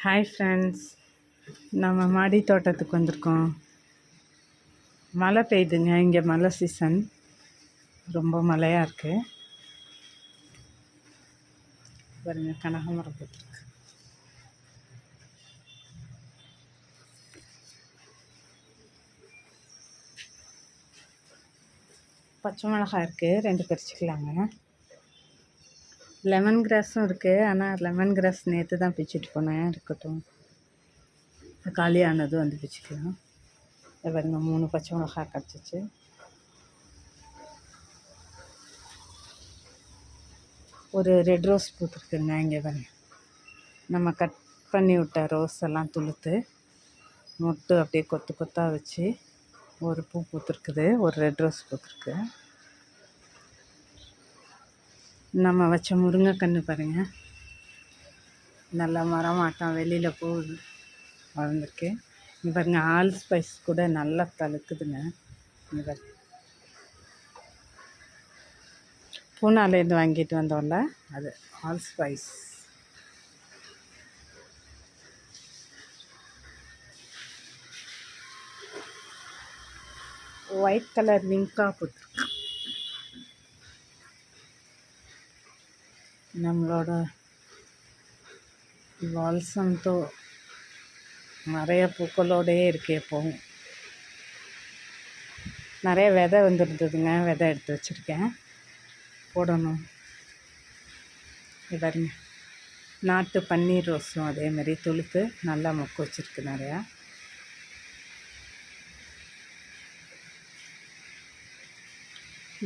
Hi friends, நம்ம மாடி தோட்டத்துக்கு வந்திருக்கோம். மழை பெய்யுதுங்க. இங்கே மழை சீசன், ரொம்ப மழையாக இருக்குது. பாருங்க, கனகாமரம் போட்டுருக்கு. பச்சை மிளகாய் இருக்குது, 2 பறிச்சுக்கலாங்க. லெமன் கிராஸும் இருக்குது, ஆனால் லெமன் கிராஸ் நேற்று தான் பிச்சுட்டு போனேன். இருக்கட்டும், காலியானதும் வந்து பிச்சுக்கலாம். பாருங்க, 3 பச்சை மிளகாய் கிடச்சிச்சு. ஒரு ரெட் ரோஸ் பூத்துருக்குங்க. இங்கே பாருங்க, நம்ம கட் பண்ணி விட்ட ரோஸ் எல்லாம் துளுத்து மொட்டு அப்படியே கொத்து கொத்தாக வச்சு ஒரு பூ பூத்துருக்குது. ஒரு ரெட் ரோஸ் பூத்துருக்கு. நம்ம வச்ச முருங்கைக்கன்று பாருங்கள், நல்லா மரமாட்டம் வெளியில் பூ வளர்ந்துருக்கு. இங்கே பாருங்கள், ஆல் ஸ்பைஸ் கூட நல்லா தழுக்குதுங்க. இங்கே பாருங்க, பூனாலேருந்து வாங்கிட்டு வந்தோம்ல, அது ஆல் ஸ்பைஸ். ஒயிட் கலர் விங்கா பூத்துருக்கு. நம்மளோட வால்சம்தோ நிறைய பூக்களோடே இருக்குது. எப்போவும் நிறைய விதை வந்துருந்ததுங்க. விதை எடுத்து வச்சுருக்கேன், போடணும். பாருங்க, நாட்டு பன்னீர் ரோஸும் அதேமாதிரி துளுத்து நல்லா மொக்கு வச்சுருக்கு நிறையா.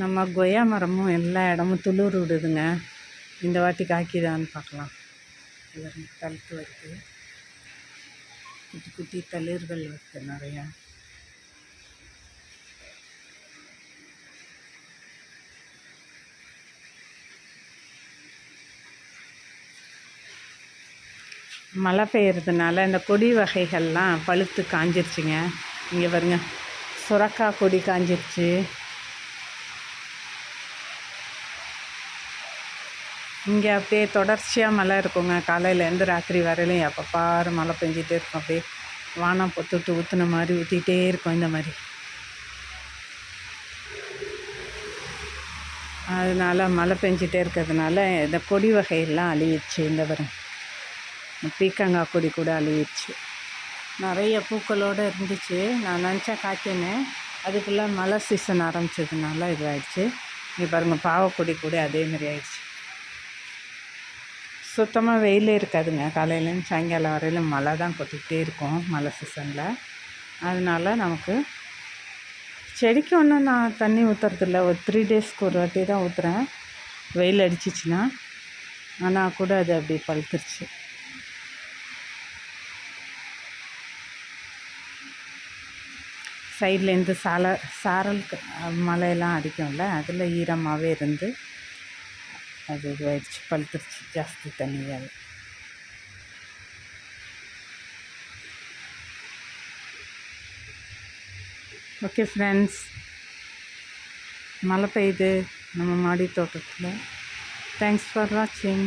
நம்ம கொய்யா மரமும் எல்லா இடமும் துளிர் விடுதுங்க. இந்த வாட்டி காய்க்குதான்னு பார்க்கலாம். தழுத்து வருது, குட்டி குட்டி தளிர்கள் வருது நிறையா. மழை பெய்யறதுனால இந்த கொடி வகைகள்லாம் பழுத்து காஞ்சிருச்சுங்க. இங்கே பாருங்க, சுரக்காய் கொடி காஞ்சிருச்சு. இங்கே அப்படியே தொடர்ச்சியாக மழை இருக்குங்க. காலையிலேருந்து ராத்திரி வரையிலும் எப்போ பாரு மழை பெஞ்சிட்டே இருக்கும். அப்படியே வானம் பொத்துட்டு ஊற்றுன மாதிரி ஊற்றிட்டே இருக்கும். இந்த மாதிரி அதனால் மழை பெஞ்சிட்டே இருக்கிறதுனால இந்த கொடி வகையெல்லாம் அழியிடுச்சு. இந்த வரும் பீக்கங்காய் கொடி கூட அழியிடுச்சு. நிறைய பூக்களோடு இருந்துச்சு. நான் நினச்சேன் காய்ச்சேன்னு, அதுக்குள்ளே மழை சீசன் ஆரம்பிச்சதுனால இதுவாகிடுச்சு. இங்கே பாருங்கள், பாவக்கொடி கூட அதேமாரி ஆயிடுச்சு. சுத்தமாக வெயிலே இருக்காதுங்க. காலையிலேருந்து சாயங்காலம் வரையிலும் மழை தான் கொட்டிக்கிட்டே இருக்கும் மழை சீசனில். அதனால் நமக்கு செடிக்கு ஒன்றும் நான் தண்ணி ஊற்றுறதில்ல. ஒரு 3 டேஸ்க்கு ஒரு வாட்டி தான் ஊற்றுறேன், வெயில் அடிச்சிச்சின்னா. ஆனால் கூட அது அப்படி பழுத்துருச்சு. சைட்லேருந்து சாரல் மழையெல்லாம் அடிக்கும்ல, அதில் ஈரமாகவே இருந்து அது இதுவாகிடுச்சு, பழுத்துருச்சு ஜாஸ்தி தண்ணியால். ஓகே ஃப்ரெண்ட்ஸ், மழை பெய்யுது நம்ம மாடி தோட்டத்தில். தேங்க்ஸ் ஃபார் வாட்சிங்.